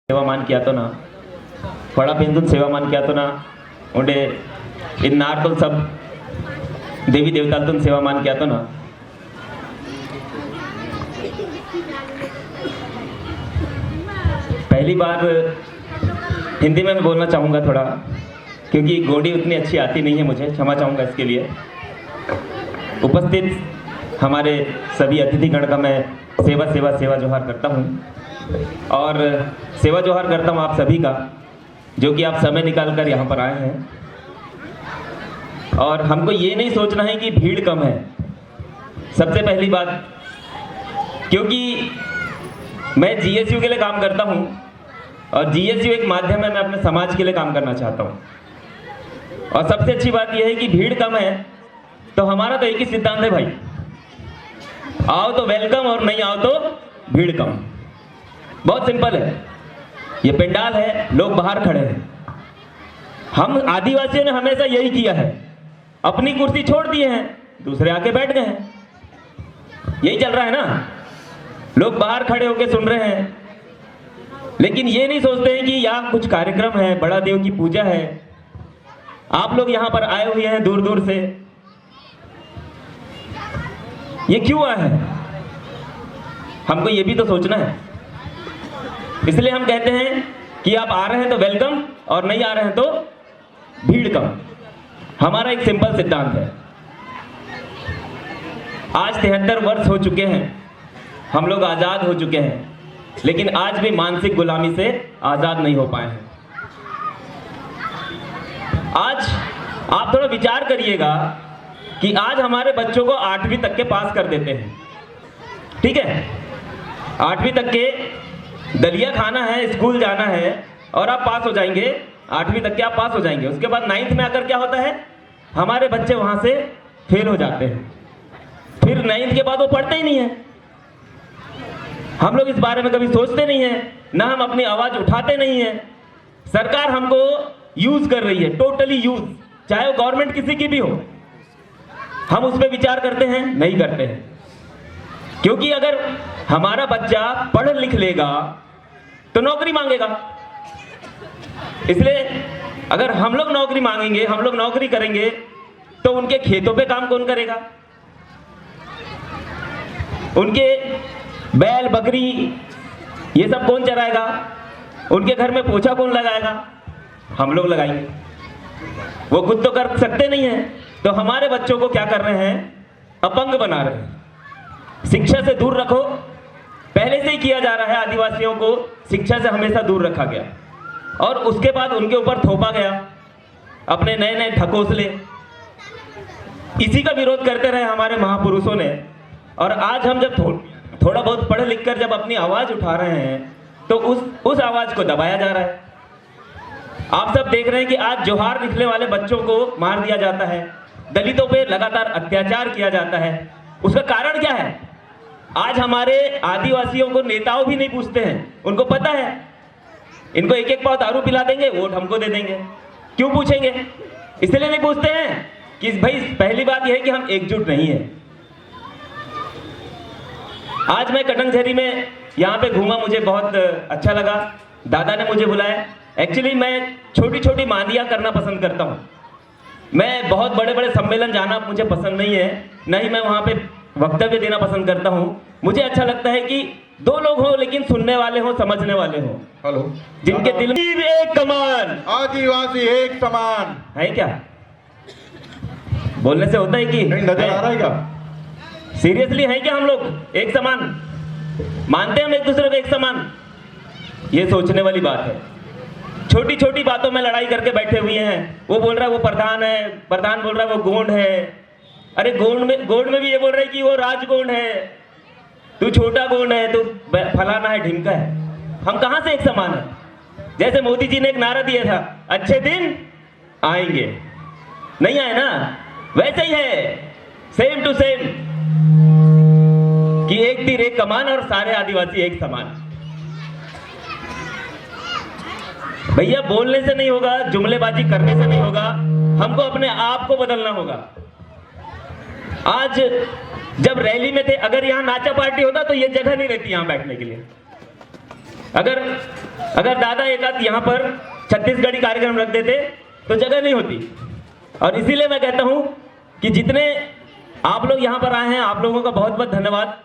ಸೇವಾಮಾನ್ ಕ್ಯಾತೋನ ಬಡ ಬಿಂದುನ್ ಸೇವಾಮಾನ್ ಕ್ಯಾತೋನ ಉಂಡೆ इन नारतुल सब देवी देवतालतुन सेवामान क्यातोना पहली बार हिंदी में मैं बोलना चाहूँगा थोड़ा, क्योंकि गोंडी उतनी अच्छी आती नहीं है मुझे, क्षमा चाहूँगा इसके लिए। उपस्थित हमारे सभी अतिथिगण का मैं सेवा जोहार करता हूँ और सेवा जोहार करता हूँ आप सभी का, जो कि आप समय निकाल कर यहाँ पर आए हैं। और हमको ये नहीं सोचना है कि भीड़ कम है, सबसे पहली बात, क्योंकि मैं जीएसयू के लिए काम करता हूँ और जीएसयू एक माध्यम है, मैं अपने समाज के लिए काम करना चाहता हूँ। और सबसे अच्छी बात यह है कि भीड़ कम है तो हमारा तो एक ही सिद्धांत है भाई, आओ तो वेलकम और नहीं आओ तो भीड़ कम। बहुत सिंपल है, ये पंडाल है, लोग बाहर खड़े हैं। हम आदिवासियों ने हमेशा यही किया है, अपनी कुर्सी छोड़ दिए हैं, दूसरे आके बैठ गए हैं, यही चल रहा है ना। लोग बाहर खड़े होकर सुन रहे हैं, लेकिन ये नहीं सोचते हैं कि यहाँ कुछ कार्यक्रम है, बड़ा देव की पूजा है, आप लोग यहाँ पर आए हुए हैं दूर दूर से, ये क्यों आए हैं, हमको ये भी तो सोचना है। इसलिए हम कहते हैं कि आप आ रहे हैं तो वेलकम और नहीं आ रहे हैं तो भीड़ कम। हमारा एक सिंपल सिद्धांत है। आज 73 वर्ष हो चुके हैं, हम लोग आज़ाद हो चुके हैं, लेकिन आज भी मानसिक गुलामी से आज़ाद नहीं हो पाए हैं। आज आप थोड़ा विचार करिएगा कि आज हमारे बच्चों को 8वीं तक के पास कर देते हैं, ठीक है, 8वीं तक के दलिया खाना है, स्कूल जाना है और आप पास हो जाएंगे, 8वीं तक के आप पास हो जाएंगे। उसके बाद 9th में आकर क्या होता है, हमारे बच्चे वहां से फेल हो जाते हैं, फिर 9th के बाद वो पढ़ते ही नहीं है। हम लोग इस बारे में कभी सोचते नहीं है, ना हम अपनी आवाज उठाते नहीं है। सरकार हमको यूज कर रही है, टोटली यूज, चाहे वो गवर्नमेंट किसी की भी हो। हम उस पर विचार करते हैं? नहीं करते हैं, क्योंकि अगर हमारा बच्चा पढ़ लिख लेगा तो नौकरी मांगेगा। इसलिए अगर हम लोग नौकरी मांगेंगे, हम लोग नौकरी करेंगे, तो उनके खेतों पे काम कौन करेगा, उनके बैल बकरी ये सब कौन चराएगा, उनके घर में पोछा कौन लगाएगा, हम लोग लगाएंगे। वो खुद तो कर सकते नहीं है, तो हमारे बच्चों को क्या कर रहे हैं, अपंग बना रहे हैं। शिक्षा से दूर रखो, पहले से ही किया जा रहा है, आदिवासियों को शिक्षा से हमेशा दूर रखा गया और उसके बाद उनके ऊपर थोपा गया अपने नए नए ढकोसले। इसी का विरोध करते रहे हमारे महापुरुषों ने, और आज हम जब थोड़ा बहुत पढ़ लिख कर जब अपनी आवाज उठा रहे हैं तो उस आवाज को दबाया जा रहा है। आप सब देख रहे हैं कि आज जोहार लिखने वाले बच्चों को मार दिया जाता है, दलितों पे लगातार अत्याचार किया जाता है। उसका कारण क्या है, आज हमारे आदिवासियों को नेताओं भी नहीं पूछते हैं, उनको पता है इनको एक एक पाव दारू पिला देंगे, वोट हमको दे देंगे। क्यों पूछेंगे, इसलिए नहीं पूछते हैं कि भाई पहली बात यह है कि हम एकजुट नहीं है। आज मैं कटंगझरी में यहाँ पे घूमा, मुझे बहुत अच्छा लगा, दादा ने मुझे बुलाया। एक्चुअली मैं छोटी छोटी मांदियाँ करना पसंद करता हूँ, मैं बहुत बड़े बड़े सम्मेलन जाना मुझे पसंद नहीं है, न ही मैं वहाँ पे वक्तव्य देना पसंद करता हूँ। मुझे अच्छा लगता है कि 2 लोग हो लेकिन सुनने वाले हो, समझने वाले हो, हेलो, जिनके दिल में एक कमान, आदिवासी एक समान है। क्या बोलने से होता है कि नहीं नजर आ रहा है क्या? सीरियसली है क्या हम लोग एक समान, मानते हैं हम एक दूसरे को एक समान? ये सोचने वाली बात है। छोटी छोटी बातों में लड़ाई करके बैठे हुए हैं। वो बोल रहा है वो प्रधान है, प्रधान बोल रहा है वो गोंड है। अरे गोंड में भी ये बोल रहे हैं कि वो राजगोंड है, तू छोटा गोंड है, तू फलाना है, ढिमका है। हम कहां से एक समान है? जैसे मोदी जी ने एक नारा दिया था, अच्छे दिन आएंगे, नहीं आए ना, वैसे ही है, सेम टू सेम, कि एक तीर एक कमान और सारे आदिवासी एक समान। भैया बोलने से नहीं होगा, जुमलेबाजी करने से नहीं होगा, हमको अपने आप को बदलना होगा। आज जब रैली में थे, अगर यहाँ नाचा पार्टी होता तो ये जगह नहीं रहती यहाँ बैठने के लिए। अगर अगर दादा एक आध यहाँ पर छत्तीसगढ़ी कार्यक्रम रख देते तो जगह नहीं होती। और इसीलिए मैं कहता हूँ कि जितने आप लोग यहाँ पर आए हैं, आप लोगों का बहुत बहुत धन्यवाद।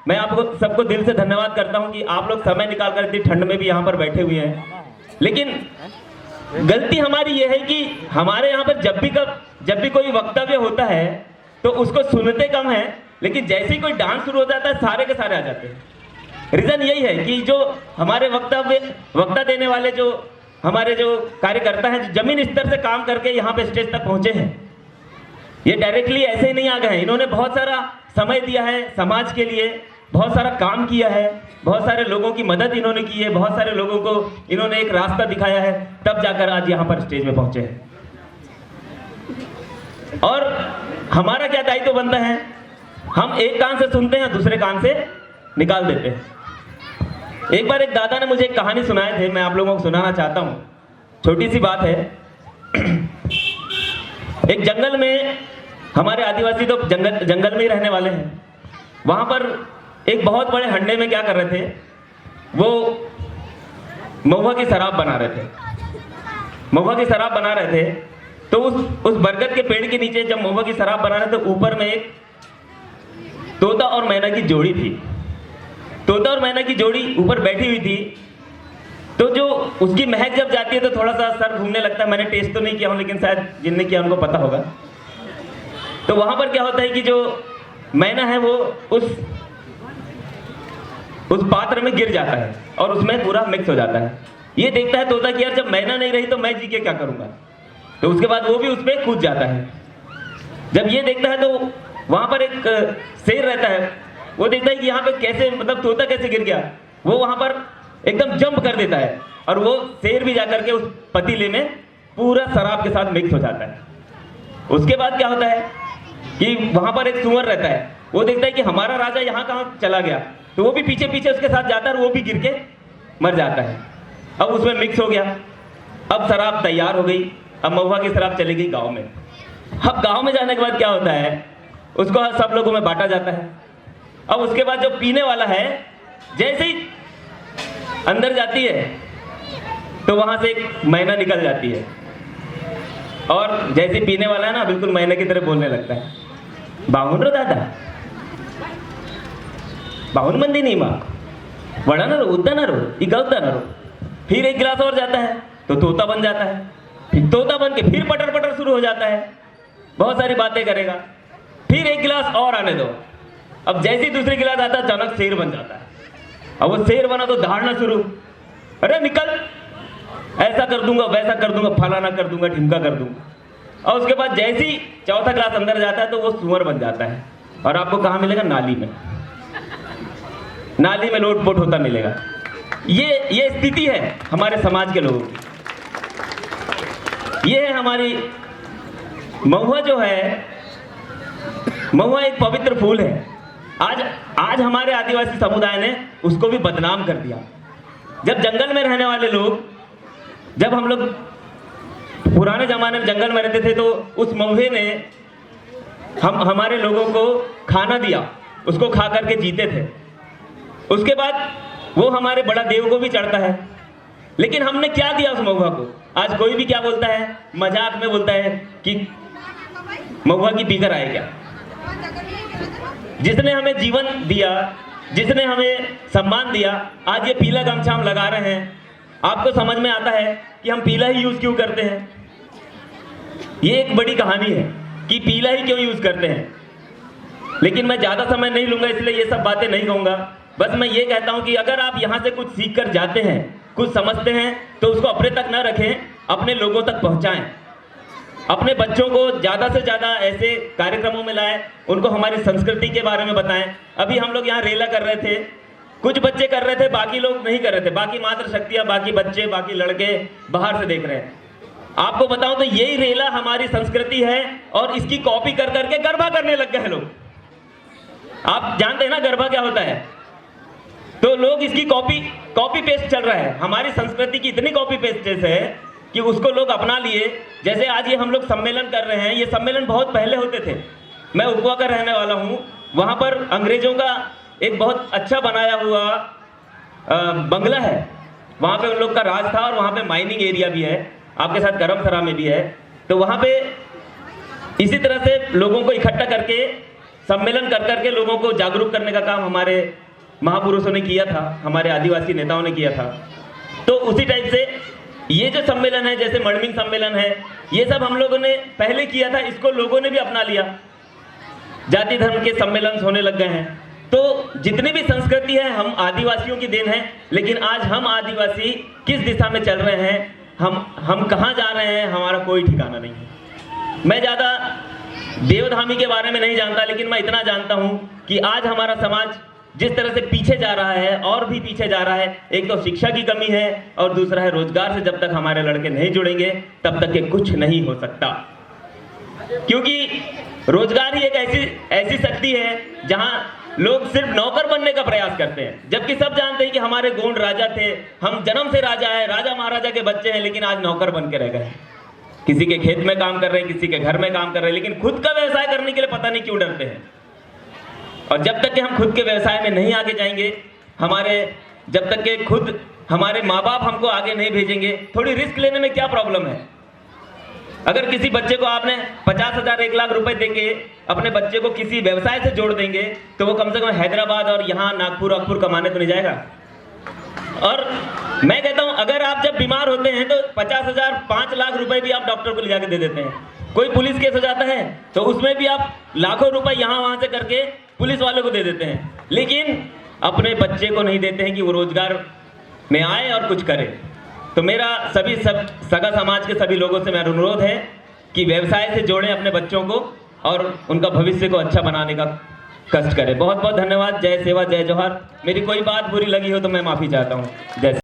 मैं आपको सबको दिल से धन्यवाद करता हूँ कि आप लोग समय निकाल कर इतनी ठंड में भी यहाँ पर बैठे हुए हैं। लेकिन गलती हमारी ये है कि हमारे यहाँ पर जब भी कोई वक्तव्य होता है तो उसको सुनते कम है, लेकिन जैसे ही कोई डांस शुरू हो जाता है सारे के सारे आ जाते हैं। रीज़न यही है कि जो हमारे वक्ता देने वाले जो हमारे जो कार्यकर्ता हैं, जो जमीन स्तर से काम करके यहाँ पे स्टेज तक पहुँचे हैं, ये डायरेक्टली ऐसे ही नहीं आ गए हैं। इन्होंने बहुत सारा समय दिया है समाज के लिए, बहुत सारा काम किया है, बहुत सारे लोगों की मदद इन्होंने की है, बहुत सारे लोगों को इन्होंने एक रास्ता दिखाया है, तब जाकर आज यहाँ पर स्टेज में पहुँचे हैं। और हमारा क्या दायित्व बनता है, हम एक कान से सुनते हैं, दूसरे कान से निकाल देते हैं। एक बार एक दादा ने मुझे एक कहानी सुनाए थे, मैं आप लोगों को सुनाना चाहता हूँ। छोटी सी बात है। एक जंगल में, हमारे आदिवासी तो जंगल में ही रहने वाले हैं, वहाँ पर एक बहुत बड़े हंडे में क्या कर रहे थे, वो महुआ की शराब बना रहे थे। महुआ की शराब बना रहे थे तो उस बरगद के पेड़ के नीचे जब महुआ की शराब बना रहे थे, ऊपर में एक तोता और मैना की जोड़ी थी। तोता और मैना की जोड़ी ऊपर बैठी हुई थी। तो जो उसकी महक जब जाती है तो थोड़ा सा सर घूमने लगता है। मैंने टेस्ट तो नहीं किया हूँ, लेकिन शायद जिनने किया उनको पता होगा। तो वहां पर क्या होता है कि जो मैना है वो उस पात्र में गिर जाता है और उसमें पूरा मिक्स हो जाता है। ये देखता है तोता कि यार जब मैना नहीं रही तो मैं जी के क्या करूंगा। तो उसके बाद वो भी उस पर कूद जाता है। जब ये देखता है तो वहां पर एक शेर रहता है, वो देखता है कि यहाँ पे कैसे, मतलब तोता कैसे गिर गया। वो वहां पर एकदम जंप कर देता है और वो शेर भी जाकर के उस पतीले में पूरा शराब के साथ मिक्स हो जाता है। उसके बाद क्या होता है कि वहां पर एक सुअर रहता है, वो देखता है कि हमारा राजा यहाँ कहाँ चला गया, तो वो भी पीछे पीछे उसके साथ जाता है और वो भी गिर के मर जाता है। अब उसमें मिक्स हो गया, अब शराब तैयार हो गई। अब महुआ की शराब चली गई गाँव में। अब गाँव में जाने के बाद क्या होता है, उसको सब लोगों में बांटा जाता है। अब उसके बाद जो पीने वाला है, जैसे ही अंदर जाती है तो वहां से एक मैना निकल जाती है और जैसे पीने वाला है ना, बिल्कुल मैना की तरह बोलने लगता है, बाहुन रो दादा, बाहुन मंदी नहीं माँ, बड़ा ना रो, उद्दा ना रो, इगौदा ना रो। फिर एक गिलास और जाता है तो तोता बन जाता है। फिर तोता बन के फिर पटर पटर शुरू हो जाता है, बहुत सारी बातें करेगा। फिर एक गिलास और आने दो। अब जैसे ही दूसरी गिलास आता है अचानक शेर बन जाता है। अब वो शेर बना तो दहाड़ना शुरू, अरे निकल, ऐसा कर दूंगा, वैसा कर दूंगा, फलाना कर दूंगा, ढिमका कर दूंगा। और उसके बाद जैसे ही चौथा गिलास अंदर जाता है तो वो सुअर बन जाता है। और आपको कहाँ मिलेगा, नाली में। नाली में लोटपोट होता मिलेगा। ये स्थिति है हमारे समाज के लोगों की। ये है हमारी महुआ जो है, महुआ एक पवित्र फूल है। आज हमारे आदिवासी समुदाय ने उसको भी बदनाम कर दिया। जब जंगल में रहने वाले लोग, जब हम लोग पुराने जमाने में जंगल में रहते थे तो उस महुए ने हमारे लोगों को खाना दिया, उसको खा करके जीते थे। उसके बाद वो हमारे बड़ा देव को भी चढ़ता है। लेकिन हमने क्या दिया उस महुआ को? आज कोई भी क्या बोलता है, मजाक में बोलता है कि महुआ की पीकर आए क्या। जिसने हमें जीवन दिया, जिसने हमें सम्मान दिया, आज ये पीला गमछा हम लगा रहे हैं। आपको समझ में आता है कि हम पीला ही यूज क्यों करते हैं? ये एक बड़ी कहानी है कि पीला ही क्यों यूज करते हैं। लेकिन मैं ज्यादा समय नहीं लूंगा, इसलिए ये सब बातें नहीं कहूंगा। बस मैं ये कहता हूं कि अगर आप यहां से कुछ सीख कर जाते हैं, कुछ समझते हैं, तो उसको अपने तक न रखें, अपने लोगों तक पहुंचाएं। अपने बच्चों को ज़्यादा से ज़्यादा ऐसे कार्यक्रमों में लाएं, उनको हमारी संस्कृति के बारे में बताएं। अभी हम लोग यहाँ रेला कर रहे थे, कुछ बच्चे कर रहे थे, बाकी लोग नहीं कर रहे थे। बाकी मात्र शक्तियाँ, बाकी बच्चे, बाकी लड़के बाहर से देख रहे हैं। आपको बताऊं तो यही रेला हमारी संस्कृति है और इसकी कॉपी कर करके गरबा करने लग गए हैं लोग। आप जानते हैं ना गरबा क्या होता है? तो लोग इसकी कॉपी पेस्ट चल रहा है। हमारी संस्कृति की इतनी कॉपी पेस्ट है कि उसको लोग अपना लिए। जैसे आज ये हम लोग सम्मेलन कर रहे हैं, ये सम्मेलन बहुत पहले होते थे। मैं उपवा का रहने वाला हूँ, वहाँ पर अंग्रेजों का एक बहुत अच्छा बनाया हुआ बंगला है। वहाँ पे उन लोग का राज था और वहाँ पे माइनिंग एरिया भी है, आपके साथ करमसरा में भी है। तो वहाँ पे इसी तरह से लोगों को इकट्ठा करके सम्मेलन कर करके लोगों को जागरूक करने का काम हमारे महापुरुषों ने किया था, हमारे आदिवासी नेताओं ने किया था। तो उसी टाइप से ये जो सम्मेलन है, जैसे मड़मिंग सम्मेलन है, ये सब हम लोगों ने पहले किया था, इसको लोगों ने भी अपना लिया। जाति धर्म के सम्मेलन होने लग गए हैं। तो जितनी भी संस्कृति है हम आदिवासियों की देन है, लेकिन आज हम आदिवासी किस दिशा में चल रहे हैं, हम कहाँ जा रहे हैं, हमारा कोई ठिकाना नहीं है। मैं ज़्यादा देवधामी के बारे में नहीं जानता, लेकिन मैं इतना जानता हूँ कि आज हमारा समाज जिस तरह से पीछे जा रहा है और भी पीछे जा रहा है, एक तो शिक्षा की कमी है और दूसरा है रोजगार से जब तक हमारे लड़के नहीं जुड़ेंगे तब तक के कुछ नहीं हो सकता। क्योंकि रोजगार ही एक ऐसी शक्ति है जहां लोग सिर्फ नौकर बनने का प्रयास करते हैं, जबकि सब जानते हैं कि हमारे गोंड राजा थे, हम जन्म से राजा है, राजा महाराजा के बच्चे हैं, लेकिन आज नौकर बन के रह गए। किसी के खेत में काम कर रहे हैं, किसी के घर में काम कर रहे हैं, लेकिन खुद का व्यवसाय करने के लिए पता नहीं क्यों डरते हैं। और जब तक कि हम खुद के व्यवसाय में नहीं आगे जाएंगे, जब तक कि खुद हमारे माँ बाप हमको आगे नहीं भेजेंगे, थोड़ी रिस्क लेने में क्या प्रॉब्लम है। अगर किसी बच्चे को आपने 50,000 1 लाख रुपए देके अपने बच्चे को किसी व्यवसाय से जोड़ देंगे तो वो कम से कम हैदराबाद और यहाँ नागपुर कमाने तो नहीं जाएगा। और मैं कहता हूँ अगर आप जब बीमार होते हैं तो 50,000 5 लाख रुपए भी आप डॉक्टर को ले जाके दे देते हैं। कोई पुलिस केस हो जाता है तो उसमें भी आप लाखों रुपए यहाँ वहाँ से करके पुलिस वालों को दे देते हैं, लेकिन अपने बच्चे को नहीं देते हैं कि वो रोजगार में आए और कुछ करे। तो मेरा सगा समाज के सभी लोगों से मेरा अनुरोध है कि व्यवसाय से जोड़ें अपने बच्चों को और उनका भविष्य को अच्छा बनाने का कष्ट करें। बहुत बहुत धन्यवाद। जय सेवा जय जोहार। मेरी कोई बात बुरी लगी हो तो मैं माफ़ी चाहता हूँ। जय